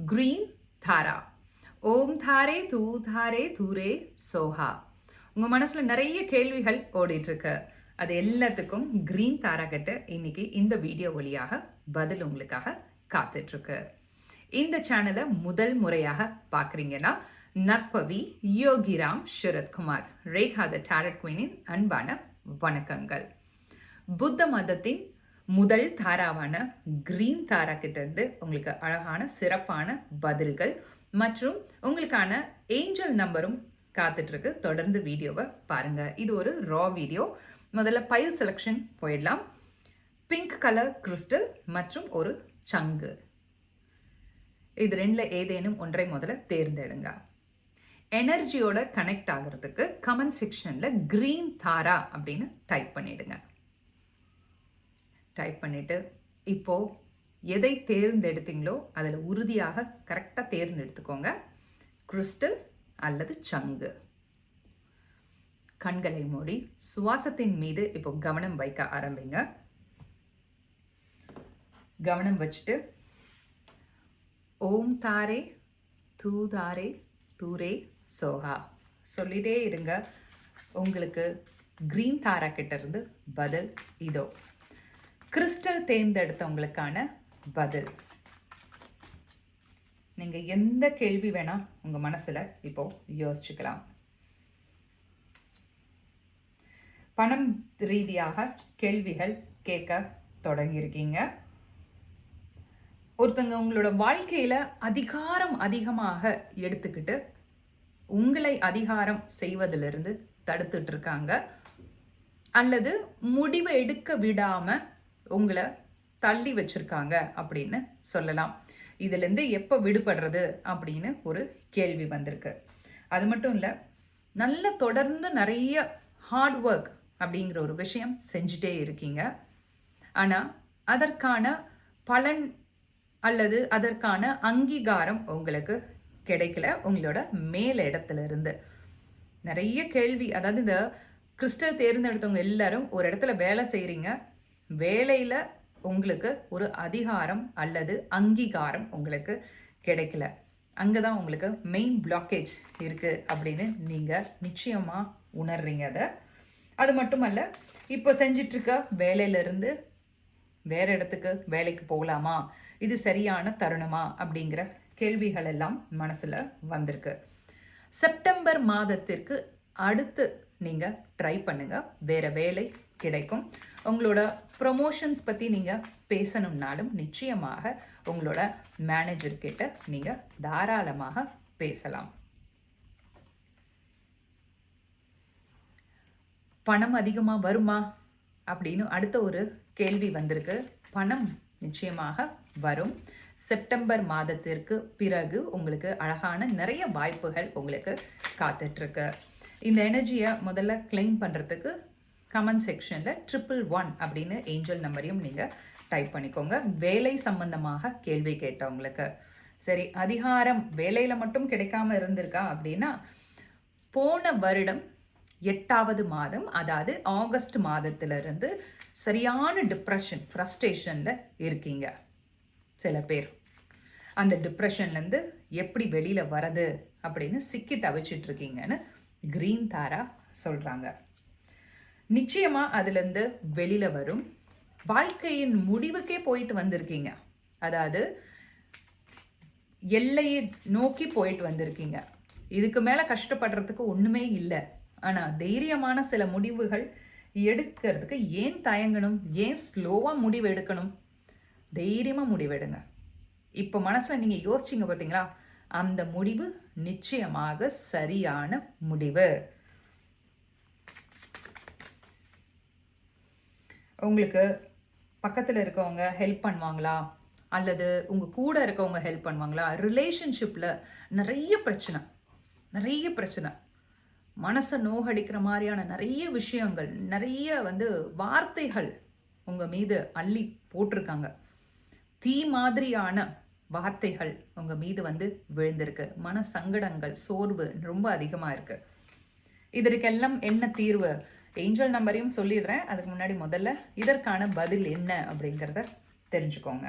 Green தாரா. ஓம் தாரே தூ தாரே தூரே சோஹா. உங்கள் மனசில் நிறைய கேள்விகள் ஓடிட்டுருக்கு. அது எல்லாத்துக்கும் கிரீன் தாரா கிட்ட இன்னைக்கு இந்த வீடியோ வழியாக பதில் உங்களுக்காக காத்துட்ருக்கு. இந்த சேனலை முதல் முறையாக பார்க்குறீங்கன்னா நற்பவி, யோகிராம் சரத்குமார், ரேகா த டாரட் குவீனின் அன்பான வணக்கங்கள். புத்த மதத்தின் முதல் தாராவான கிரீன் தாரா கிட்ட இருந்து உங்களுக்கு அழகான சிறப்பான பதில்கள் மற்றும் உங்களுக்கான ஏஞ்சல் நம்பரும் காத்துட்டு இருக்கு. தொடர்ந்து வீடியோவை பாருங்க. இது ஒரு ரா வீடியோ. முதல்ல பைல் செலெக்ஷன் போயிடலாம். பிங்க் கலர் கிறிஸ்டல் மற்றும் ஒரு சங்கு, இது ரெண்டுல ஏதேனும் ஒன்றை முதல்ல தேர்ந்தெடுங்க. எனர்ஜியோட கனெக்ட் ஆகிறதுக்கு கமெண்ட் செக்ஷன்ல கிரீன் தாரா அப்படின்னு டைப் பண்ணிடுங்க. டைப் பண்ணிவிட்டு இப்போது எதை தேர்ந்தெடுத்தீங்களோ அதில் உறுதியாக கரெக்டாக தேர்ந்தெடுத்துக்கோங்க. கிறிஸ்டல் அல்லது சங்கு. கண்களை மூடி சுவாசத்தின் மீது இப்போ கவனம் வைக்க ஆரம்பிங்க. கவனம் வச்சுட்டு ஓம் தாரே தூ தாரே தூரே சோஹா சொல்லிட்டே இருங்க. உங்களுக்கு கிரீன் தாரா கிட்ட இருந்து பதில் இதோ. கிறிஸ்டல் தேர்ந்தெடுத்தவங்களுக்கான பதில். நீங்கள் எந்த கேள்வி வேணால் உங்கள் மனசில் இப்போ யோசிச்சுக்கலாம். பணம் ரீதியாக கேள்விகள் கேட்க தொடங்கியிருக்கீங்க. ஒருத்தங்க உங்களோட வாழ்க்கையில் அதிகமாக எடுத்துக்கிட்டு உங்களை அதிகாரம் செய்வதிலிருந்து தடுத்துட்டு இருக்காங்க, அல்லது முடிவை எடுக்க விடாமல் உங்களை தள்ளி வச்சிருக்காங்க அப்படின்னு சொல்லலாம். இதுலேருந்து எப்போ விடுபடுறது அப்படின்னு ஒரு கேள்வி வந்திருக்கு. அது மட்டும் இல்லை, நல்ல தொடர்ந்து நிறைய ஹார்ட் ஒர்க் அப்படிங்கிற ஒரு விஷயம் செஞ்சுட்டே இருக்கீங்க. ஆனால் அதற்கான பலன் அல்லது அதற்கான அங்கீகாரம் உங்களுக்கு கிடைக்கல. உங்களோட மேல் இடத்துல இருந்து நிறைய கேள்வி. அதாவது இந்த கிறிஸ்டல் தேர்ந்தெடுத்தவங்க எல்லாரும் ஒரு இடத்துல வேலை செய்கிறீங்க. வேலையில் உங்களுக்கு ஒரு அதிகாரம் அல்லது அங்கீகாரம் உங்களுக்கு கிடைக்கல. அங்கே தான் உங்களுக்கு மெயின் பிளாக்கேஜ் இருக்குது அப்படின்னு நீங்கள் நிச்சயமாக உணர்றீங்க. அது மட்டுமல்ல, இப்போ செஞ்சிட்ருக்க வேலையிலேருந்து வேறு இடத்துக்கு வேலைக்கு போகலாமா, இது சரியான தருணமா அப்படிங்கிற கேள்விகள் எல்லாம் மனசில் வந்திருக்கு. செப்டம்பர் மாதத்திற்கு அடுத்து நீங்கள் ட்ரை பண்ணுங்கள், வேறு வேலை கிடைக்கும். உங்களோட ப்ரொமோஷன்ஸ் பற்றி நீங்கள் பேசணும்னாலும் நிச்சயமாக உங்களோட மேனேஜர்கிட்ட நீங்கள் தாராளமாக பேசலாம். பணம் அதிகமாக வருமா அப்படின்னு அடுத்த ஒரு கேள்வி வந்திருக்கு. பணம் நிச்சயமாக வரும். செப்டம்பர் மாதத்திற்கு பிறகு உங்களுக்கு அழகான நிறைய வாய்ப்புகள் உங்களுக்கு காத்துட்ருக்கு. இந்த எனர்ஜியை முதல்ல கிளைம் பண்ணுறதுக்கு கமெண்ட் செக்ஷனில் 111 அப்படின்னு ஏஞ்சல் நம்பரையும் நீங்கள் டைப் பண்ணிக்கோங்க. வேலை சம்பந்தமாக கேள்வி கேட்டவங்களுக்கு. சரி, அதிகாரம் வேலையில் மட்டும் கிடைக்காம இருந்திருக்கா அப்படின்னா, போன வருடம் 8வது மாதம், அதாவது ஆகஸ்ட் மாதத்திலிருந்து சரியான டிப்ரெஷன், ஃப்ரஸ்ட்ரேஷனில் இருக்கீங்க. சில பேர் அந்த டிப்ரெஷன்லேருந்து எப்படி வெளியில் வரது அப்படின்னு சிக்கி தவிச்சிட்ருக்கீங்கன்னு கிரீன் தாரா சொல்கிறாங்க. நிச்சயமாக அதுலேருந்து வெளியில் வரும். வாழ்க்கையின் முடிவுக்கே போயிட்டு வந்திருக்கீங்க. அதாவது எல்லையை நோக்கி போயிட்டு வந்திருக்கீங்க. இதுக்கு மேலே கஷ்டப்படுறதுக்கு ஒன்றுமே இல்லை. ஆனால் தைரியமான சில முடிவுகள் எடுக்கிறதுக்கு ஏன் தயங்கணும்? ஏன் ஸ்லோவாக முடிவு எடுக்கணும்? தைரியமாக முடிவெடுங்க. இப்போ மனசில் நீங்கள் யோசிச்சிங்க பார்த்தீங்களா, அந்த முடிவு நிச்சயமாக சரியான முடிவு. உங்களுக்கு பக்கத்தில் இருக்கவங்க ஹெல்ப் பண்ணுவாங்களா, அல்லது உங்கள் கூட இருக்கவங்க ஹெல்ப் பண்ணுவாங்களா? ரிலேஷன்ஷிப்பில் நிறைய பிரச்சனை, மனசை நோகடிக்கிற மாதிரியான நிறைய விஷயங்கள், நிறைய வார்த்தைகள் உங்கள் மீது அள்ளி போட்டிருக்காங்க. தீ மாதிரியான வார்த்தைகள் உங்கள் மீது விழுந்திருக்கு. மன சங்கடங்கள், சோர்வு ரொம்ப அதிகமாக இருக்குது. இதற்கெல்லாம் என்ன தீர்வு? ஏஞ்சல் நம்பரையும் சொல்லிடுறேன். அதுக்கு முன்னாடி முதல்ல இதற்கான பதில் என்ன அப்படிங்கிறத தெரிஞ்சுக்கோங்க.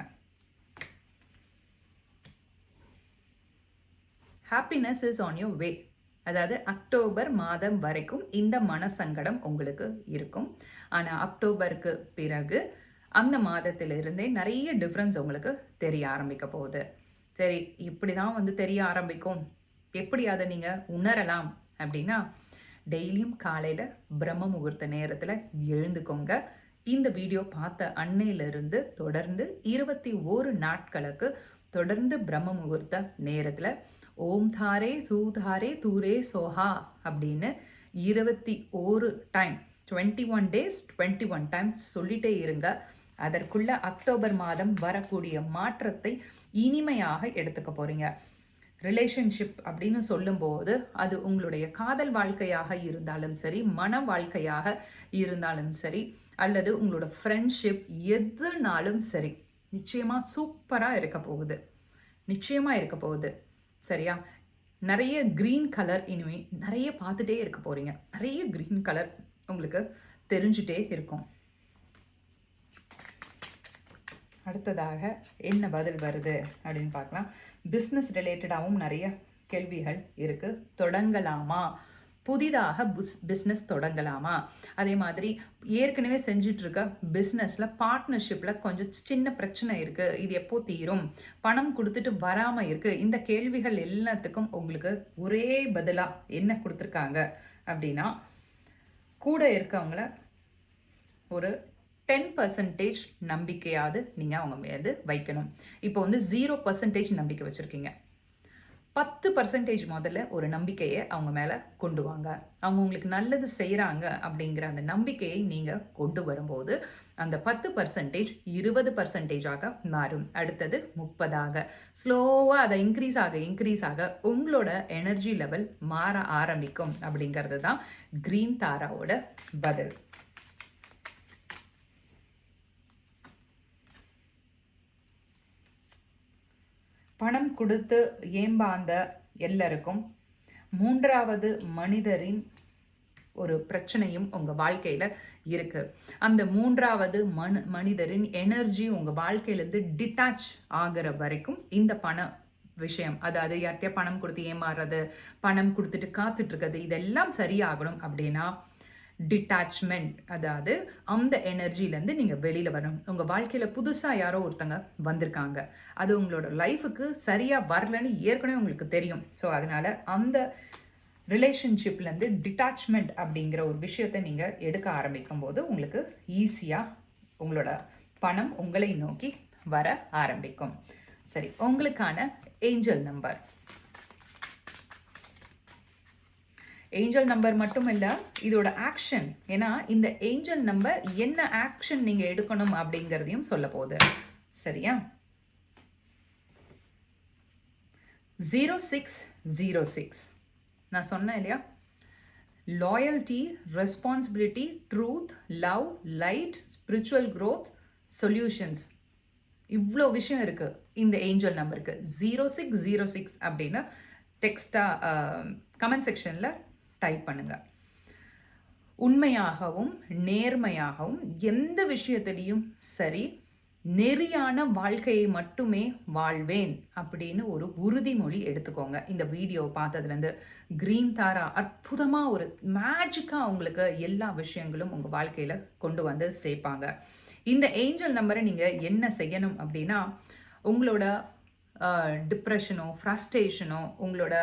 Happiness is on your way. அதாவது அக்டோபர் மாதம் வரைக்கும் இந்த மனசங்கடம் உங்களுக்கு இருக்கும். ஆனால் அக்டோபருக்கு பிறகு அந்த மாதத்திலிருந்தே நிறைய டிஃப்ரென்ஸ் உங்களுக்கு தெரிய ஆரம்பிக்க போகுது. சரி, இப்படி தான் வந்து தெரிய ஆரம்பிக்கும், எப்படி அதை நீங்கள் உணரலாம் அப்படின்னா, டெய்லியும் காலையில் பிரம்ம முகூர்த்த நேரத்தில் எழுந்துக்கோங்க. இந்த வீடியோ பார்த்த அன்னையிலிருந்து தொடர்ந்து 21 நாட்களுக்கு தொடர்ந்து பிரம்ம முகூர்த்த நேரத்தில் ஓம் தாரே தூதாரே தூரே சோஹா அப்படின்னு 21 டைம் 21 days 21 டைம்ஸ் சொல்லிட்டே இருங்க. அதற்குள்ள அக்டோபர் மாதம் வரக்கூடிய மாற்றத்தை இனிமையாக எடுத்துக்க போறீங்க. ரிலேஷன்ஷிப் அப்படின்னு சொல்லும்போது அது உங்களுடைய காதல் வாழ்க்கையாக இருந்தாலும் சரி, மன வாழ்க்கையாக இருந்தாலும் சரி, அல்லது உங்களோட ஃப்ரெண்ட்ஷிப் எதுனாலும் சரி, நிச்சயமாக சூப்பராக இருக்க போகுது. நிச்சயமாக இருக்க போகுது. சரியா? நிறைய க்ரீன் கலர் இனிமே நிறைய பார்த்துட்டே இருக்க போகிறீங்க. நிறைய க்ரீன் கலர் உங்களுக்கு தெரிஞ்சுட்டே இருக்கும். அடுத்ததாக என்ன பதில் வருது அப்படின்னு பார்க்கலாம். பிஸ்னஸ் ரிலேட்டடாகவும் நிறைய கேள்விகள் இருக்குது. தொடங்கலாமா? புதிதாக பிஸ்னஸ் தொடங்கலாமா? அதே மாதிரி ஏற்கனவே செஞ்சிட்ருக்க பிஸ்னஸில் பார்ட்னர்ஷிப்பில் கொஞ்சம் சின்ன பிரச்சனை இருக்குது, இது எப்போ தீரும்? பணம் கொடுத்துட்டு வராமல் இருக்குது. இந்த கேள்விகள் எல்லாத்துக்கும் உங்களுக்கு ஒரே பதிலாக என்ன கொடுத்துருக்காங்க அப்படின்னா, கூட இருக்கவங்கள ஒரு 10% நம்பிக்கையாவது நீங்கள் அவங்க மீது வைக்கணும். இப்போ வந்து 0% நம்பிக்கை வச்சுருக்கீங்க. 10% முதல்ல ஒரு நம்பிக்கையை அவங்க மேலே கொண்டு வாங்க. அவங்க உங்களுக்கு நல்லது செய்கிறாங்க அப்படிங்கிற அந்த நம்பிக்கையை நீங்கள் கொண்டு வரும்போது அந்த 10% 20%ஆக மாறும். அடுத்தது 30ஆக ஸ்லோவாக அதை இன்க்ரீஸ் ஆக உங்களோட எனர்ஜி லெவல் மாற ஆரம்பிக்கும். அப்படிங்கிறது தான் க்ரீன் தாராவோட பதில். பணம் கொடுத்து ஏம்பாந்த எல்லாருக்கும் மூன்றாவது மனிதரின் ஒரு பிரச்சனையும் உங்கள் வாழ்க்கையில் இருக்குது. அந்த மூன்றாவது மனிதரின் எனர்ஜி உங்கள் வாழ்க்கையிலேருந்து டிட்டாச் ஆகிற வரைக்கும் இந்த பண விஷயம், அதாவது யார்கிட்டயா பணம் கொடுத்து ஏமாறுறது, பணம் கொடுத்துட்டு காத்துட்ருக்கிறது, இதெல்லாம் சரியாகணும் அப்படின்னா டிட்டாச்மெண்ட், அதாவது அந்த எனர்ஜிலேருந்து நீங்கள் வெளியில் வரணும். உங்கள் வாழ்க்கையில் புதுசாக யாரோ ஒருத்தங்க வந்திருக்காங்க, அது உங்களோட லைஃபுக்கு சரியாக வரலன்னு ஏற்கனவே உங்களுக்கு தெரியும். ஸோ அதனால் அந்த ரிலேஷன்ஷிப்லேருந்து டிட்டாச்மெண்ட் அப்படிங்கிற ஒரு விஷயத்தை நீங்கள் எடுக்க ஆரம்பிக்கும் போது உங்களுக்கு ஈஸியாக உங்களோட பணம் உங்களை நோக்கி வர ஆரம்பிக்கும். சரி, உங்களுக்கான ஏஞ்சல் நம்பர். ஏஞ்சல் நம்பர் மட்டும் இல்லை, இதோட ஆக்ஷன். ஏன்னா இந்த ஏஞ்சல் நம்பர் என்ன ஆக்ஷன் நீங்கள் எடுக்கணும் அப்படிங்கிறதையும் சொல்ல போகுது. சரியா? 0606. நான் சொன்னேன் இல்லையா, loyalty, responsibility, truth, love, light, spiritual growth, solutions, இவ்வளோ விஷயம் இருக்குது இந்த ஏஞ்சல் நம்பருக்கு. 0606 அப்படின்னு டெக்ஸ்டாக கமெண்ட் செக்ஷனில் டைப் பண்ணுங்க. உண்மையாகவும் நேர்மையாகவும் எந்த விஷயத்திலையும் சரி, நெறியான வாழ்க்கையை மட்டுமே வாழ்வேன் அப்படின்னு ஒரு உறுதிமொழி எடுத்துக்கோங்க. இந்த வீடியோ பார்த்ததுலேருந்து க்ரீன் தாரா அற்புதமாக ஒரு மேஜிக்காக உங்களுக்கு எல்லா விஷயங்களும் உங்கள் வாழ்க்கையில் கொண்டு வந்து சேர்ப்பாங்க. இந்த ஏஞ்சல் நம்பரை நீங்கள் என்ன செய்யணும் அப்படின்னா, உங்களோட டிப்ரெஷனோ ஃப்ரஸ்ட்ரேஷனோ, உங்களோட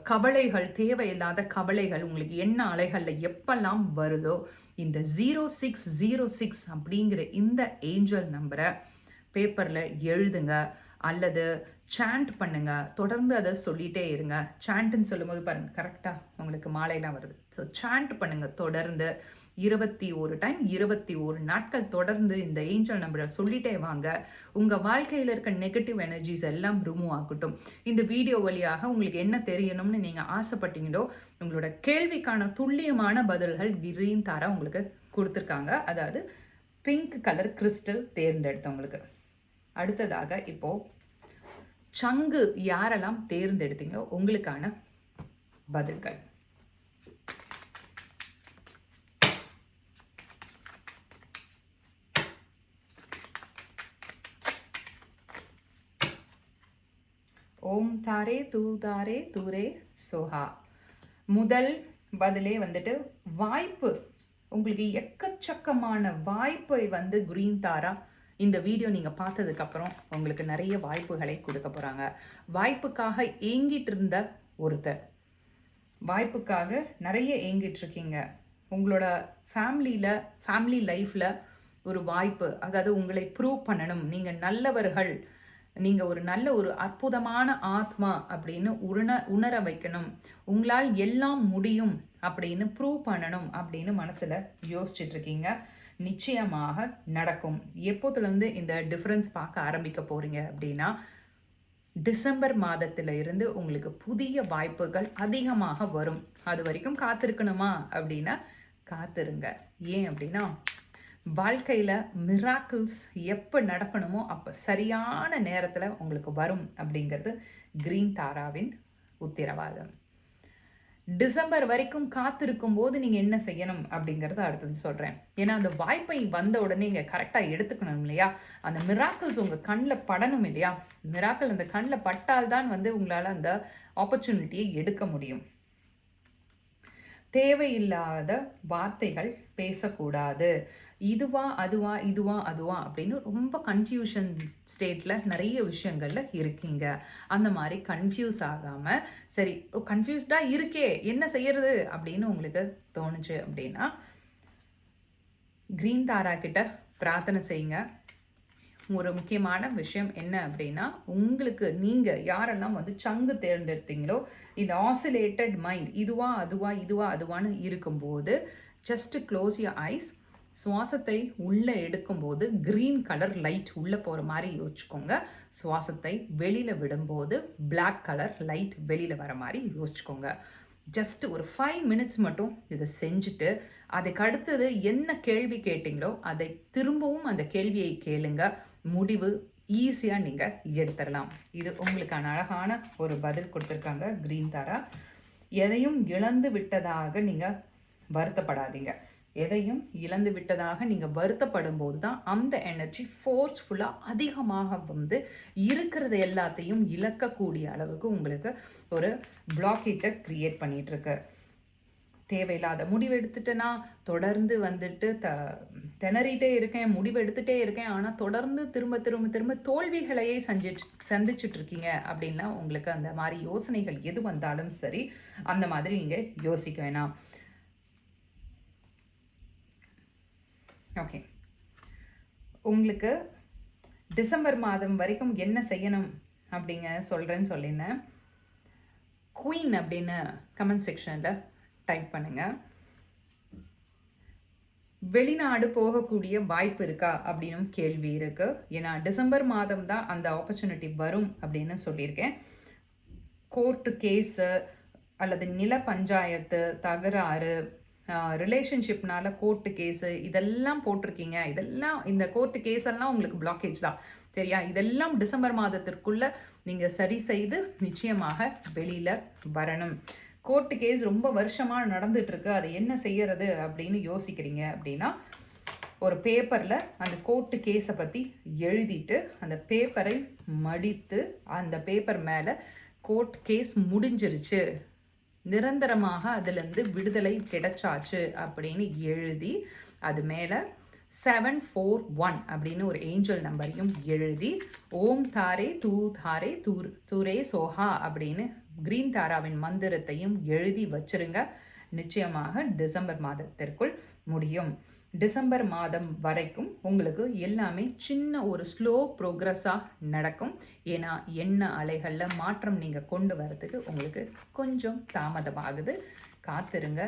கவலைகள், தேவையில்லாத கவலைகள் உங்களுக்கு என்ன அலைகளில் எப்பெல்லாம் வருதோ, இந்த 0606 அப்படிங்கிற இந்த ஏஞ்சல் நம்பரை பேப்பரில் எழுதுங்க அல்லது சாண்ட் பண்ணுங்க. தொடர்ந்து அதை சொல்லிகிட்டே இருங்க. சாண்ட்டுன்னு சொல்லும்போது பாருங்கள், கரெக்டாக உங்களுக்கு மாலையெல்லாம் வருது. ஸோ சாண்ட் பண்ணுங்கள் தொடர்ந்து 21 டைம் 21 நாட்கள் தொடர்ந்து இந்த ஏஞ்சல் நம்பரை சொல்லிட்டே வாங்க. உங்கள் வாழ்க்கையில் இருக்க நெகட்டிவ் எனர்ஜிஸ் எல்லாம் ரிமூவ் ஆகட்டும். இந்த வீடியோ வழியாக உங்களுக்கு என்ன தெரியணும்னு நீங்கள் ஆசைப்பட்டீங்களோ, உங்களோட கேள்விக்கான துல்லியமான பதில்கள் க்ரீன் தாரா உங்களுக்கு கொடுத்துருக்காங்க. அதாவது பிங்க் கலர் கிறிஸ்டல் தேர்ந்தெடுத்தவங்களுக்கு. அடுத்ததாக இப்போது சங்கு யாரெல்லாம் தேர்ந்தெடுத்தீங்களோ உங்களுக்கான பதில்கள். ஓம் தாரே தூரே சோஹா. முதல் பதிலே வந்துட்டு வாய்ப்பு. உங்களுக்கு எக்கச்சக்கமான வாய்ப்பை கிரீன் தாரா இந்த வீடியோ நீங்கள் பார்த்ததுக்கப்புறம் உங்களுக்கு நிறைய வாய்ப்புகளை கொடுக்க போகிறாங்க. வாய்ப்புக்காக ஏங்கிட்டு இருந்த ஒருத்தர், வாய்ப்புக்காக நிறைய ஏங்கிட்டு இருக்கீங்க. உங்களோட ஃபேமிலி லைஃப்பில் ஒரு வாய்ப்பு, அதாவது உங்களை ப்ரூவ் பண்ணணும், நீங்கள் நல்லவர்கள், நீங்கள் ஒரு நல்ல ஒரு அற்புதமான ஆத்மா அப்படின்னு உணர வைக்கணும், உங்களால் எல்லாம் முடியும் அப்படின்னு ப்ரூவ் பண்ணணும் அப்படின்னு மனசில் யோசிச்சுட்டு இருக்கீங்க. நிச்சயமாக நடக்கும். எப்போதுலேருந்து இந்த டிஃப்ரென்ஸ் பார்க்க ஆரம்பிக்க போகிறீங்க அப்படின்னா, டிசம்பர் மாதத்தில் இருந்து உங்களுக்கு புதிய வாய்ப்புகள் அதிகமாக வரும். அது வரைக்கும் காத்திருக்கணுமா அப்படின்னா காத்திருங்க. ஏன் அப்படின்னா, வாழ்க்கையில் மிராக்கிள்ஸ் எப்போ நடக்கணுமோ அப்போ சரியான நேரத்தில் உங்களுக்கு வரும் அப்படிங்கிறது கிரீன் தாராவின் உத்தரவாதம். டிசம்பர் வரைக்கும் காத்திருக்கும் போது நீங்கள் என்ன செய்யணும் அப்படிங்கிறத அடுத்தது சொல்கிறேன். ஏன்னா அந்த வாய்ப்பை வந்த உடனே நீங்கள் கரெக்டாக எடுத்துக்கணும் இல்லையா? அந்த மிராக்கிள்ஸ் உங்கள் கண்ணில் படணும் இல்லையா? மிராக்கிள் அந்த கண்ணில் பட்டால் தான் உங்களால் அந்த ஆப்பர்ச்சுனிட்டியை எடுக்க முடியும். தேவையில்லாத வார்த்தைகள் பேசக்கூடாது. இதுவா அதுவா அப்படின்னு ரொம்ப கன்ஃபியூஷன் ஸ்டேட்டில் நிறைய விஷயங்களில் இருக்கீங்க. அந்த மாதிரி கன்ஃபியூஸ் ஆகாமல், சரி கன்ஃபியூஸ்டாக இருக்கே என்ன செய்யறது அப்படின்னு உங்களுக்கு தோணுச்சு அப்படின்னா, கிரீன் தாரா கிட்ட பிரார்த்தனை செய்யுங்க. ஒரு முக்கியமான விஷயம் என்ன அப்படின்னா, உங்களுக்கு நீங்கள் யாரெல்லாம் சங்கு தேர்ந்தெடுத்தீங்களோ, இந்த ஆசிலேட்டட் மைண்ட் இதுவா அதுவான்னு இருக்கும்போது ஜஸ்ட் க்ளோஸ் யுவர் ஐஸ். சுவாசத்தை உள்ளே எடுக்கும்போது க்ரீன் கலர் லைட் உள்ளே போகிற மாதிரி யோசிச்சுக்கோங்க. சுவாசத்தை வெளியில் விடும்போது பிளாக் கலர் லைட் வெளியில் வர மாதிரி யோசிச்சுக்கோங்க. ஜஸ்ட் ஒரு 5 மினிட்ஸ் மட்டும் இதை செஞ்சுட்டு, அதுக்கு அடுத்தது என்ன கேள்வி கேட்டிங்களோ அதை திரும்பவும் அந்த கேள்வியை கேளுங்க. முடிவு ஈஸியாக நீங்கள் எடுத்துடலாம். இது உங்களுக்கான அழகான ஒரு பதில் கொடுத்துருக்காங்க கிரீன் தாரா. எதையும் இழந்து விட்டதாக நீங்கள் வருத்தப்படாதீங்க. எதையும் இழந்து விட்டதாக நீங்கள் வருத்தப்படும் போது தான் அந்த எனர்ஜி ஃபோர்ஸ்ஃபுல்லாக அதிகமாக இருக்கிறது எல்லாத்தையும் இழக்கக்கூடிய அளவுக்கு உங்களுக்கு ஒரு பிளாக்கேஜை க்ரியேட் பண்ணிகிட்ருக்கு. தேவையில்லாத முடிவு எடுத்துட்டேன்னா தொடர்ந்து திணறிட்டே இருக்கேன், முடிவு எடுத்துகிட்டே இருக்கேன், ஆனால் தொடர்ந்து திரும்ப தோல்விகளையே சந்திச்சுட்டு இருக்கீங்க அப்படின்னா உங்களுக்கு அந்த மாதிரி யோசனைகள் எது வந்தாலும் சரி, அந்த மாதிரி நீங்கள் யோசிக்க வேணாம். ஓகே, உங்களுக்கு டிசம்பர் மாதம் வரைக்கும் என்ன செய்யணும் அப்படிங்க சொல்கிறேன்னு சொல்லியிருந்தேன். குயின் அப்படின்னு கமெண்ட் செக்ஷனில் டைப் பண்ணுங்கள். வெளிநாடு போகக்கூடிய வாய்ப்பு இருக்கா அப்படின்னு கேள்வி இருக்குது. ஏன்னா டிசம்பர் மாதம் தான் அந்த ஆப்பர்ச்சுனிட்டி வரும் அப்படின்னு சொல்லியிருக்கேன். கோர்ட்டு கேஸு அல்லது நில பஞ்சாயத்து தகராறு, ரிலேஷன்ஷிப்னால கோர்ட்டு கேஸு இதெல்லாம் போட்டிருக்கீங்க. இந்த கோர்ட்டு கேஸெல்லாம் உங்களுக்கு பிளாக்கேஜ் தான், சரியா? இதெல்லாம் டிசம்பர் மாதத்திற்குள்ளே நீங்கள் சரி செய்து நிச்சயமாக வெளியில் வரணும். கோர்ட்டு கேஸ் ரொம்ப வருஷமாக நடந்துகிட்ருக்கு, அதை என்ன செய்யறது அப்படின்னு யோசிக்கிறீங்க அப்படின்னா, ஒரு பேப்பரில் அந்த கோர்ட்டு கேஸை பற்றி எழுதிட்டு அந்த பேப்பரை மடித்து அந்த பேப்பர் மேலே கோர்ட் கேஸ் முடிஞ்சிருச்சு, நிரந்தரமாக அதிலிருந்து விடுதலை கிடைச்சாச்சு அப்படின்னு எழுதி அது மேலே 741 அப்படின்னு ஒரு ஏஞ்சல் நம்பரையும் எழுதி ஓம் தாரே தூரே சோஹா அப்படின்னு கிரீன் தாராவின் மந்திரத்தையும் எழுதி வச்சிருங்க. நிச்சயமாக டிசம்பர் மாதத்திற்குள் முடியும். டிசம்பர் மாதம் வரைக்கும் உங்களுக்கு எல்லாமே சின்ன ஒரு ஸ்லோ ப்ரோக்ரஸாக நடக்கும். ஏன்னா எண்ண அலைகளில் மாற்றம் நீங்கள் கொண்டு வரதுக்கு உங்களுக்கு கொஞ்சம் தாமதமாகுது. காத்திருங்க,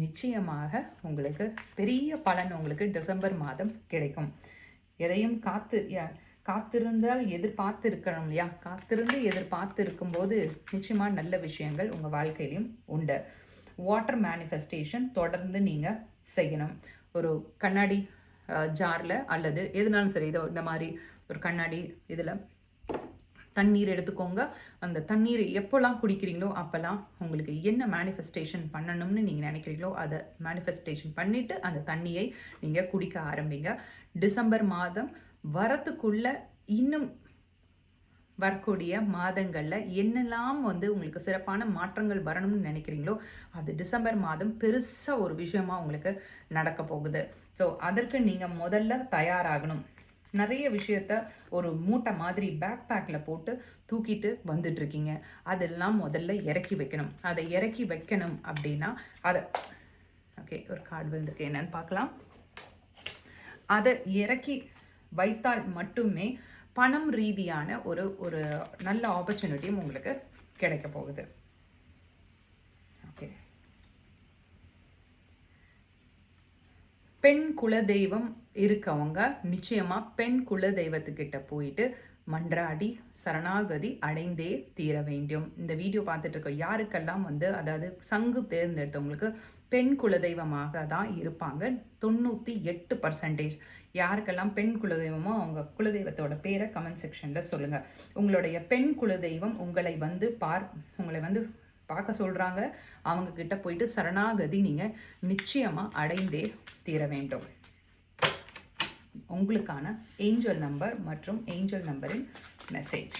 நிச்சயமாக உங்களுக்கு பெரிய பலன் உங்களுக்கு டிசம்பர் மாதம் கிடைக்கும். எதையும் காத்திருந்தால் எதிர்பார்த்து இருக்கணும் இல்லையா? காத்திருந்து எதிர்பார்த்து இருக்கும்போது நிச்சயமாக நல்ல விஷயங்கள் உங்கள் வாழ்க்கையிலையும் உண்டு. வாட்டர் மேனிஃபெஸ்டேஷன் தொடர்ந்து நீங்கள் செய்யணும். ஒரு கண்ணாடி ஜாரில் அல்லது எதுனாலும் சரி, இதோ இந்த மாதிரி ஒரு கண்ணாடி இதில் தண்ணீர் எடுத்துக்கோங்க. அந்த தண்ணீர் எப்போல்லாம் குடிக்கிறீங்களோ அப்போல்லாம் உங்களுக்கு என்ன மேனிஃபெஸ்டேஷன் பண்ணணும்னு நீங்கள் நினைக்கிறீங்களோ அதை மேனிஃபெஸ்டேஷன் பண்ணிவிட்டு அந்த தண்ணியை நீங்கள் குடிக்க ஆரம்பிங்க. டிசம்பர் மாதம் வரத்துக்குள்ளே இன்னும் வரக்கூடிய மாதங்களில் என்னெல்லாம் வந்து உங்களுக்கு சிறப்பான மாற்றங்கள் வரணும்னு நினைக்கிறீங்களோ அது டிசம்பர் மாதம் பெருசாக ஒரு விஷயமா உங்களுக்கு நடக்க போகுது. ஸோ அதற்கு நீங்கள் முதல்ல தயாராகணும். நிறைய விஷயத்த ஒரு மூட்டை மாதிரி பேக் பேக்கில் போட்டு தூக்கிட்டு வந்துட்டுருக்கீங்க. அதெல்லாம் முதல்ல இறக்கி வைக்கணும். அதை இறக்கி வைக்கணும் அப்படின்னா அதை ஓகே ஒரு கார்டு வந்திருக்கு, என்னன்னு பார்க்கலாம். அதை இறக்கி வைத்தால் மட்டுமே பணம் ரீதியான ஒரு ஒரு நல்ல ஆப்பர்ச்சுனிட்டியும் உங்களுக்கு கிடைக்க போகுது. ஓகே, பெண் குலதெய்வம் இருக்கவங்க நிச்சயமா பெண் குலதெய்வத்துக்கிட்ட போயிட்டு மன்றாடி சரணாகதி அடைந்தே தீர வேண்டும். இந்த வீடியோ பார்த்துட்டு இருக்க யாருக்கெல்லாம் வந்து அதாவது சங்கு தேர்ந்தெடுத்தவங்களுக்கு பெண் குலதெய்வமாக தான் இருப்பாங்க. 98% யாருக்கெல்லாம் பெண் குலதெய்வமோ அவங்க குலதெய்வத்தோட பேரை கமெண்ட் செக்ஷனில் சொல்லுங்கள். உங்களுடைய பெண் குலதெய்வம் உங்களை வந்து பார்க்க சொல்கிறாங்க. அவங்கக்கிட்ட போயிட்டு சரணாகதி நீங்கள் நிச்சயமாக அடைந்தே தீர வேண்டும். உங்களுக்கான ஏஞ்சல் நம்பர் மற்றும் ஏஞ்சல் நம்பரின் மெசேஜ்.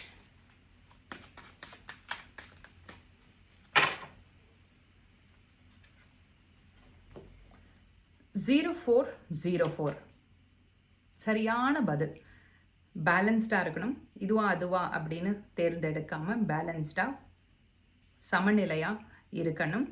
(0404) சரியான பதில். பேலன்ஸ்டாக இருக்கணும். இதுவா அதுவா அப்படின்னு தேர்ந்தெடுக்காமல் பேலன்ஸ்டாக சமநிலையாக இருக்கணும்.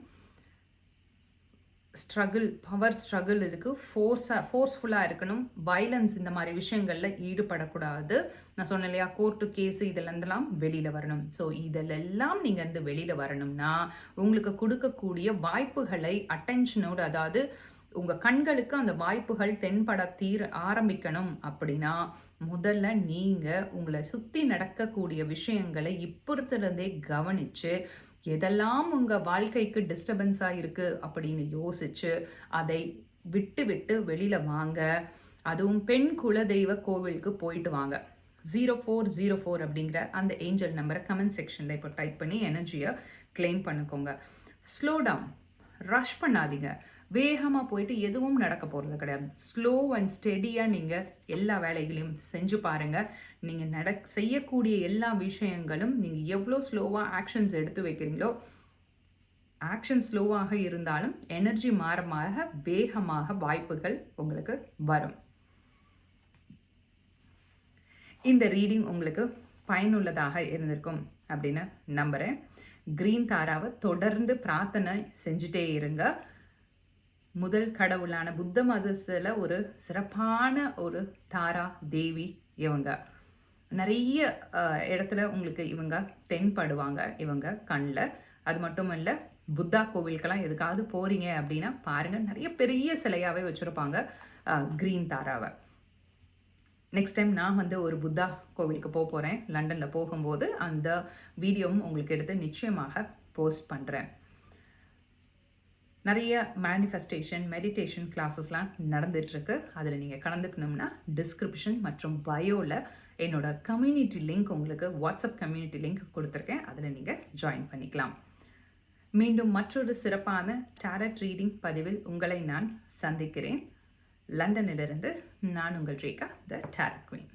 பவர் ஸ்ட்ரகிள் இருக்குது. ஃபோர்ஸ்ஃபுல்லாக இருக்கணும். வயலன்ஸ் இந்த மாதிரி விஷயங்களில் ஈடுபடக்கூடாது. நான் சொன்னேன் இல்லையா, கோர்ட்டு கேஸு இதிலேருந்துலாம் வெளியில் வரணும். ஸோ இதிலெல்லாம் நீங்கள் வந்து வெளியில் வரணும்னா உங்களுக்கு கொடுக்கக்கூடிய வாய்ப்புகளை அட்டென்ஷனோடு, அதாவது உங்கள் கண்களுக்கு அந்த வாய்ப்புகள் தென்பட ஆரம்பிக்கணும் அப்படின்னா முதல்ல நீங்கள் உங்களை சுற்றி நடக்கக்கூடிய விஷயங்களை இப்பொறுத்திலிருந்தே கவனித்து எதெல்லாம் உங்கள் வாழ்க்கைக்கு டிஸ்டர்பன்ஸாக இருக்குது அப்படின்னு யோசித்து அதை விட்டு வெளியில் வாங்க. அதுவும் பெண் குலதெய்வ கோவிலுக்கு போயிட்டு வாங்க. 0404 அப்படிங்கிற அந்த ஏஞ்சல் நம்பரை கமெண்ட் செக்ஷனில் இப்போ டைப் பண்ணி எனர்ஜியை கிளைம் பண்ணிக்கோங்க. ஸ்லோ டவுன், ரஷ் பண்ணாதீங்க. வேகமாக போயிட்டு எதுவும் நடக்க போகிறது கிடையாது. ஸ்லோ அண்ட் ஸ்டெடியாக நீங்கள் எல்லா வேலைகளையும் செஞ்சு பாருங்கள். நீங்கள் செய்யக்கூடிய எல்லா விஷயங்களும் நீங்கள் எவ்வளோ ஸ்லோவாக ஆக்ஷன்ஸ் எடுத்து வைக்கிறீங்களோ, ஆக்ஷன் ஸ்லோவாக இருந்தாலும் எனர்ஜி மாற வேகமாக வாய்ப்புகள் உங்களுக்கு வரும். இந்த ரீடிங் உங்களுக்கு பயனுள்ளதாக இருந்திருக்கும் அப்படின்னு நம்புகிறேன். கிரீன் தாராவை தொடர்ந்து பிரார்த்தனை செஞ்சுட்டே இருங்க. முதல் கடவுளான புத்த மதத்தில் ஒரு சிறப்பான ஒரு தாரா தேவி இவங்க. நிறைய இடத்துல உங்களுக்கு இவங்க தென்படுவாங்க இவங்க கண்ணில். அது மட்டும் இல்லை, புத்தா கோவிலுக்கெல்லாம் எதுக்காவது போகிறீங்க அப்படின்னா பாருங்கள், நிறைய பெரிய சிலையாகவே வச்சுருப்பாங்க கிரீன் தாராவை. நெக்ஸ்ட் டைம் நான் வந்து ஒரு புத்தா கோவிலுக்கு போகிறேன் லண்டனில். போகும்போது அந்த வீடியோவும் உங்களுக்கு எடுத்து நிச்சயமாக போஸ்ட் பண்ணுறேன். நிறைய மேனிஃபெஸ்டேஷன் மெடிடேஷன் கிளாஸஸ்லாம் நடந்துகிட்ருக்கு. அதில் நீங்கள் கலந்துக்கணும்னா டிஸ்கிரிப்ஷன் மற்றும் பயோவில் என்னோட கம்யூனிட்டி லிங்க், உங்களுக்கு வாட்ஸ்அப் கம்யூனிட்டி லிங்க் கொடுத்துருக்கேன். அதில் நீங்கள் ஜாயின் பண்ணிக்கலாம். மீண்டும் மற்றொரு சிறப்பான டாரட் ரீடிங் பதிவில் உங்களை நான் சந்திக்கிறேன். லண்டனிலிருந்து நான் உங்கள் ரேகா, த டாரட் குயின்.